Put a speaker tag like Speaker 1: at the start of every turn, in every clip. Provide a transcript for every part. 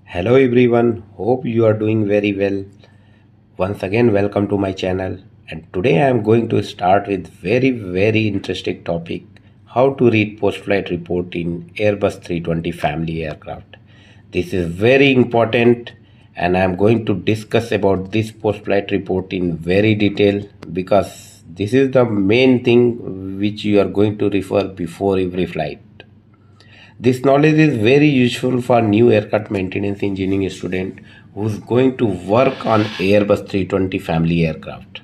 Speaker 1: Hello everyone, hope you are doing very well. Once again welcome to my channel, and today I am going to start with very interesting topic, how to read post-flight report in Airbus 320 family aircraft. This is very important and I am going to discuss about this post-flight report in very detail because this is the main thing which you are going to refer before every flight. This knowledge is very useful for new aircraft maintenance engineering student who's going to work on Airbus 320 family aircraft.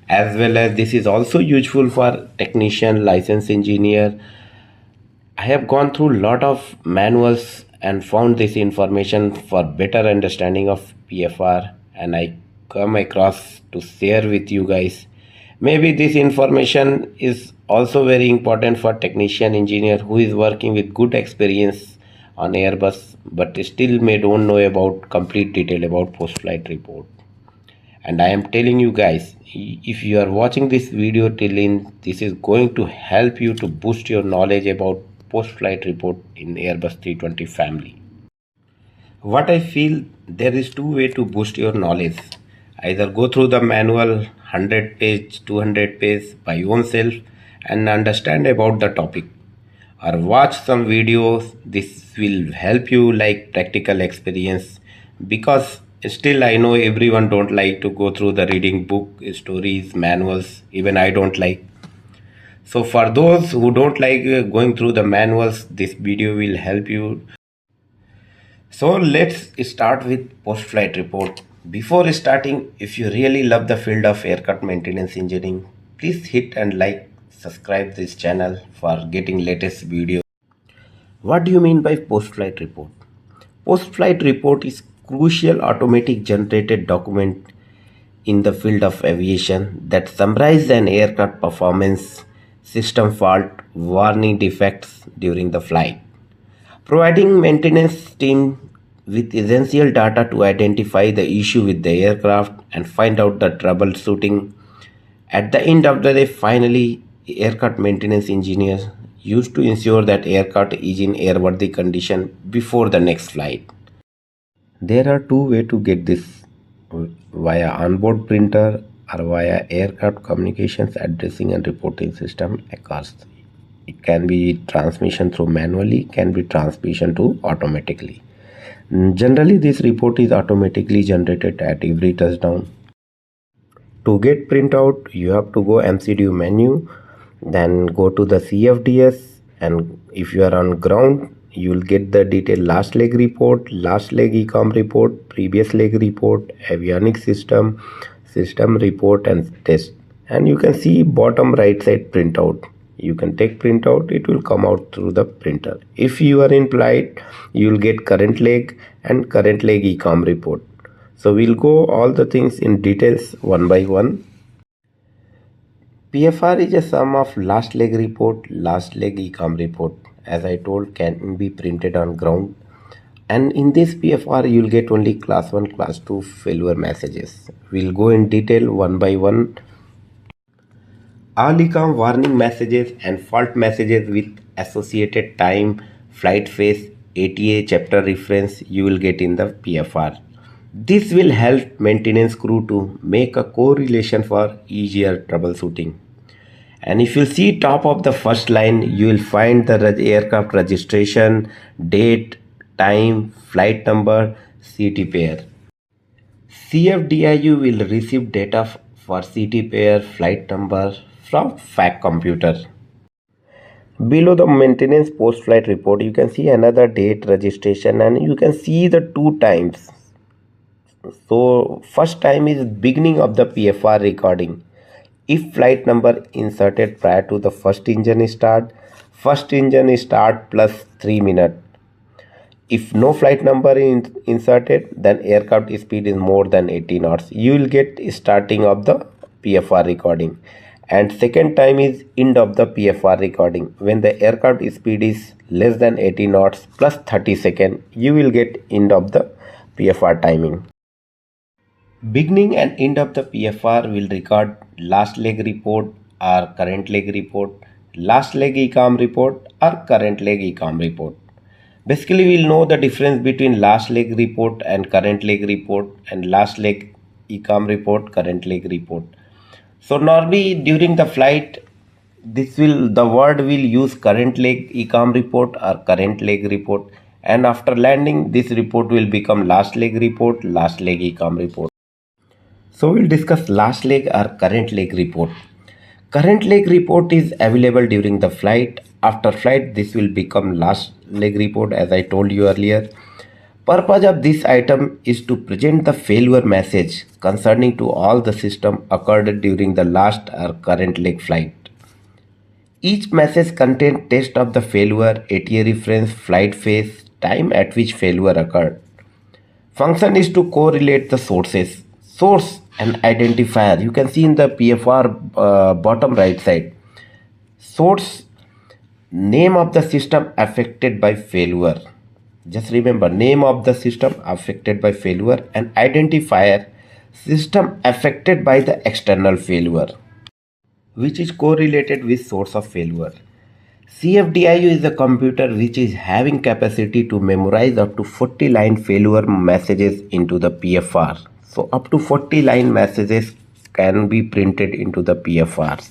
Speaker 1: As well as this is also useful for technician, licensed engineer. I have gone through a lot of manuals and found this information for better understanding of PFR, and I come across to share with you guys. Maybe this information is also very important for technician engineer who is working with good experience on Airbus but still may don't know about complete detail about post-flight report. And I am telling you guys, if you are watching this video till in, this is going to help you to boost your knowledge about post-flight report in Airbus 320 family. What I feel, there is two way to boost your knowledge. Either go through the manual 100 page, 200 page by yourself and understand about the topic, or watch some videos. This will help you like practical experience, because still I know everyone don't like to go through the reading book, stories, manuals. Even I don't like. So for those who don't like going through the manuals, this video will help you. So let's start with post-flight report. Before starting, if you really love the field of aircraft maintenance engineering, please hit and like, subscribe this channel for getting latest videos. What do you mean by post-flight report? Post-flight report is crucial automatic generated document in the field of aviation that summarize an aircraft performance, system fault, warning defects during the flight, providing maintenance team with essential data to identify the issue with the aircraft and find out the troubleshooting. At the end of the day, finally, aircraft maintenance engineers used to ensure that aircraft is in airworthy condition before the next flight. There are two ways to get this, via onboard printer or via aircraft communications addressing and reporting system occurs. It can be transmission through manually, can be transmission to automatically. Generally, this report is automatically generated at every touchdown. To get printout, you have to go MCDU menu, then go to the CFDS, and if you are on ground, you will get the detailed last leg report, last leg ecom report, previous leg report, avionics system, system report and test. And you can see bottom right side printout. You can take printout, it will come out through the printer. If you are in flight, you will get current leg and current leg ecom report. So we'll go all the things in details one by one. PFR is a sum of last leg report, last leg ecom report. As I told, can be printed on ground. And in this PFR, you'll get only class 1, class 2 failure messages. We'll go in detail one by one. All ecom warning messages and fault messages with associated time, flight phase, ATA chapter reference you will get in the PFR. This will help maintenance crew to make a correlation for easier troubleshooting. And if you see top of the first line, you will find the aircraft registration, date, time, flight number, CT pair. CFDIU will receive data for CT pair, flight number from FAC computer. Below the maintenance post-flight report, you can see another date, registration, and you can see the two times. So first time is beginning of the PFR recording. If flight number inserted prior to the first engine start plus 3 minutes. If no flight number is inserted, then aircraft speed is more than 80 knots. You will get starting of the PFR recording. And second time is end of the PFR recording. When the aircraft speed is less than 80 knots plus 30 seconds, you will get end of the PFR timing. Beginning and end of the PFR will record last leg report or current leg report, last leg ecom report or current leg ecom report. Basically, we'll know the difference between last leg report and current leg report, and last leg ecom report, current leg report. So normally during the flight, the word will use current leg ecom report or current leg report, and after landing this report will become last leg report, last leg ecom report. So we'll discuss last leg or current leg report. Current leg report is available during the flight. After flight, this will become last leg report, as I told you earlier. Purpose of this item is to present the failure message concerning to all the system occurred during the last or current leg flight. Each message contains test of the failure, ATA reference, flight phase, time at which failure occurred. Function is to correlate the sources. Source and identifier. You can see in the PFR bottom right side. Source, name of the system affected by failure. Just remember, name of the system affected by failure, and identifier, system affected by the external failure, which is correlated with source of failure. CFDIU is a computer which is having capacity to memorize up to 40 line failure messages into the PFR. So up to 40 line messages can be printed into the PFRs.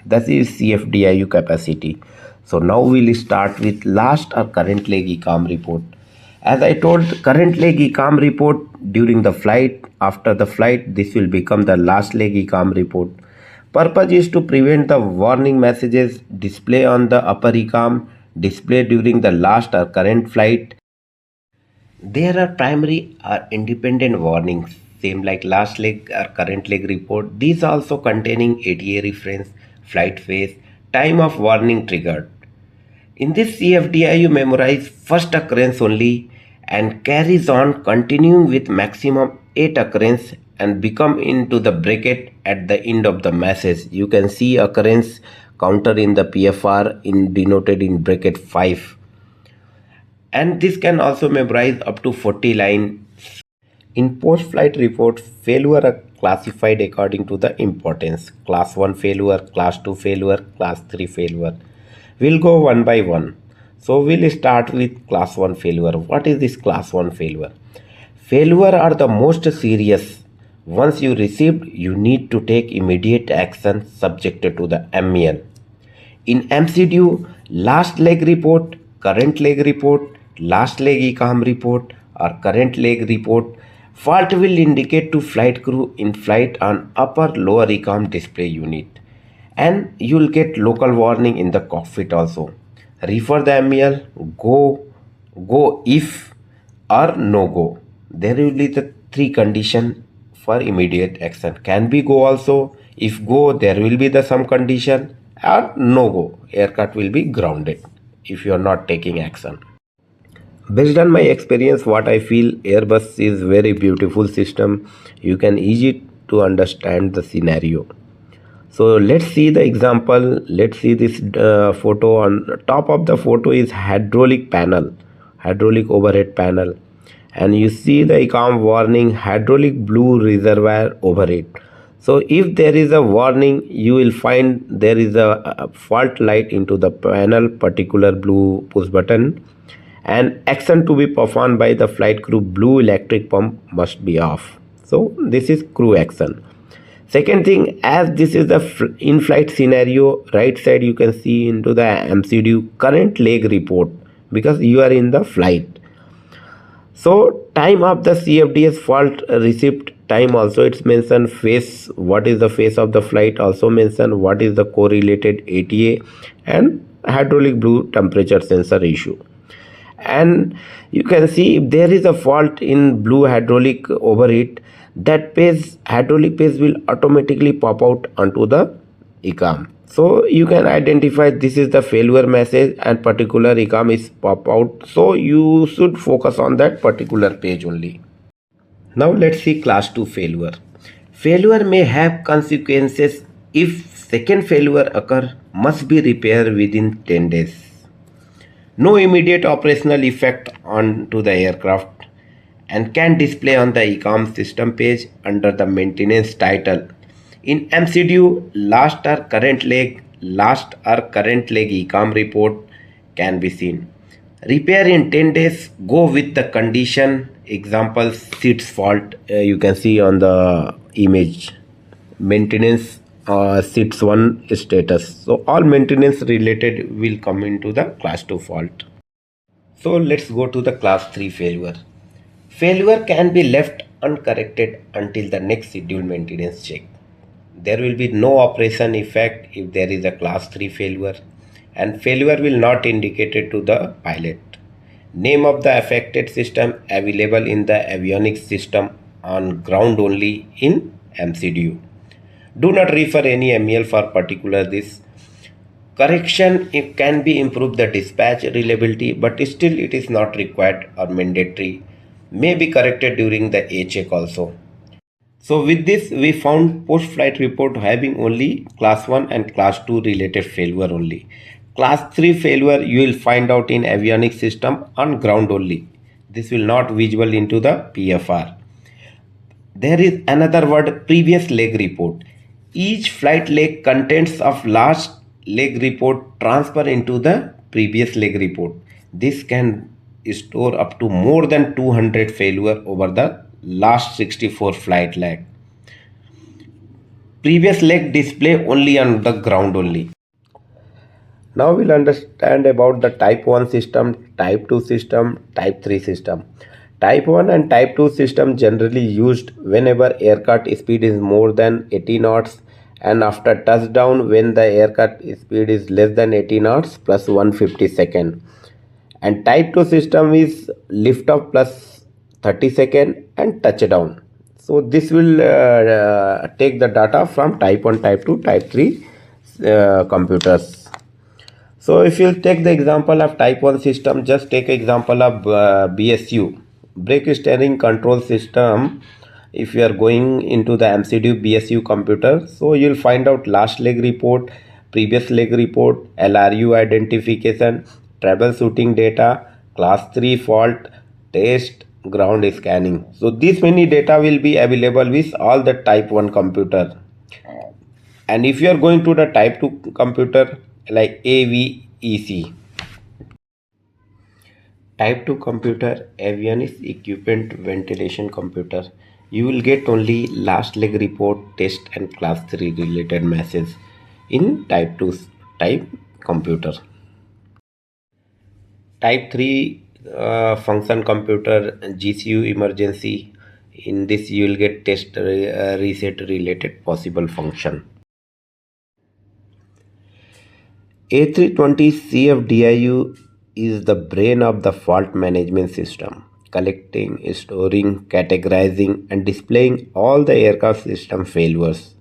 Speaker 1: That is CFDIU capacity. So now we'll start with last or current leg ecom report. As I told, current leg ecom report during the flight. After the flight, this will become the last leg ecom report. Purpose is to prevent the warning messages display on the upper ecom, display during the last or current flight. There are primary or independent warnings, same like last leg or current leg report. These also containing ATA reference, flight phase, time of warning triggered. In this CFDIU memorize first occurrence only and carries on continuing with maximum 8 occurrence and become into the bracket at the end of the message. You can see occurrence counter in the PFR denoted in bracket 5. And this can also memorize up to 40 lines. In post-flight reports, failure are classified according to the importance. Class 1 failure, Class 2 failure, Class 3 failure. We'll go one by one. So we'll start with Class 1 failure. What is this Class 1 failure? Failure are the most serious. Once you received, you need to take immediate action subjected to the MEL. In MCDU, last leg report, current leg report, last leg ecom report or current leg report, fault will indicate to flight crew in flight on upper lower ecom display unit, and you will get local warning in the cockpit also. Refer the MEL, go if or no go. There will be the 3 condition for immediate action. Can be go also. If go, there will be the some condition, or no go. Aircraft will be grounded if you are not taking action. Based on my experience, what I feel, Airbus is very beautiful system. You can easy to understand the scenario. So let's see the example. Let's see this photo. On top of the photo is hydraulic panel, hydraulic overhead panel, and you see the ecom warning hydraulic blue reservoir overhead. So if there is a warning, you will find there is a fault light into the panel, particular blue push button, and action to be performed by the flight crew, blue electric pump must be off. So this is crew action. Second thing, as this is the in-flight scenario, right side you can see into the MCDU current leg report because you are in the flight. So time of the CFDS fault receipt time also it's mentioned, phase, what is the phase of the flight also mentioned, what is the correlated ATA, and hydraulic blue temperature sensor issue. And you can see if there is a fault in blue hydraulic overheat, that page, hydraulic page will automatically pop out onto the ecom. So you can identify this is the failure message and particular ecom is pop out. So you should focus on that particular page only. Now let's see class 2 failure. Failure may have consequences if second failure occur, must be repaired within 10 days. No immediate operational effect onto the aircraft and can display on the ecom system page under the maintenance title. In MCDU, last or current leg ecom report can be seen. Repair in 10 days, go with the condition. Example, seats fault. You can see on the image. Maintenance seats 1 status. So all maintenance related will come into the class 2 fault. So let's go to the class 3 failure. Failure can be left uncorrected until the next scheduled maintenance check. There will be no operation effect if there is a class 3 failure, and failure will not indicate to the pilot. Name of the affected system available in the avionics system on ground only in MCDU. Do not refer any MEL for particular this. Correction it can be improved the dispatch reliability, but still it is not required or mandatory. May be corrected during the A check also. So with this we found post-flight report having only class 1 and class 2 related failure only. Class 3 failure you will find out in avionics system on ground only. This will not visible into the PFR. There is another word previous leg report. Each flight leg contents of last leg report transfer into the previous leg report. This can store up to more than 200 failure over the last 64 flight leg. Previous leg display only on the ground only. Now we'll understand about the type 1 system, type 2 system, type 3 system. Type 1 and type 2 system generally used whenever aircraft speed is more than 80 knots and after touchdown when the aircraft speed is less than 80 knots plus 150 second. And type 2 system is lift off plus 30 second and touchdown. So this will take the data from type 1, type 2, type 3 computers. So if you take the example of type 1 system, just take example of BSU, brake steering control system. If you are going into the MCDU BSU computer, so you'll find out last leg report, previous leg report, LRU identification, troubleshooting data, class 3 fault, test, ground scanning. So these many data will be available with all the type 1 computer. And if you are going to the type 2 computer like AVEC, type 2 computer, avionics equipment ventilation computer, you will get only last leg report, test and class 3 related message in type 2 type computer. Type 3 function computer, GCU emergency, in this you will get test reset related possible function. A320 CFDIU is the brain of the fault management system, collecting, storing, categorizing, and displaying all the aircraft system failures.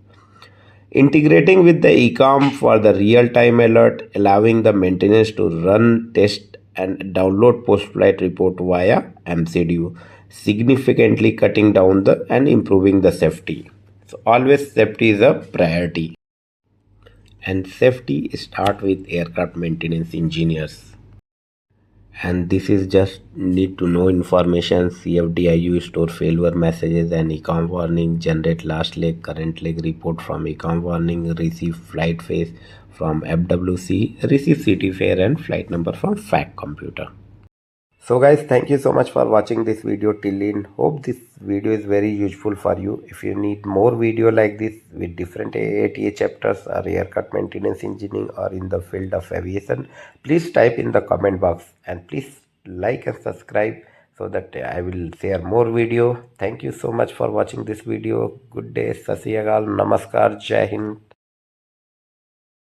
Speaker 1: Integrating with the ECOM for the real-time alert, allowing the maintenance to run, test, and download post-flight report via MCDU, significantly cutting down the and improving the safety. So always safety is a priority. And safety start with aircraft maintenance engineers. And this is just need to know information. CFDIU store failure messages and ECOM warning, generate last leg current leg report from ECOM warning, receive flight phase from FWC, receive CT fare and flight number from FAC computer. So guys, thank you so much for watching this video till in. Hope this video is very useful for you. If you need more video like this with different ATA chapters or aircraft maintenance engineering or in the field of aviation, please type in the comment box and please like and subscribe so that I will share more video. Thank you so much for watching this video. Good day, Sat Sri Akal, Namaskar, Jai Hind.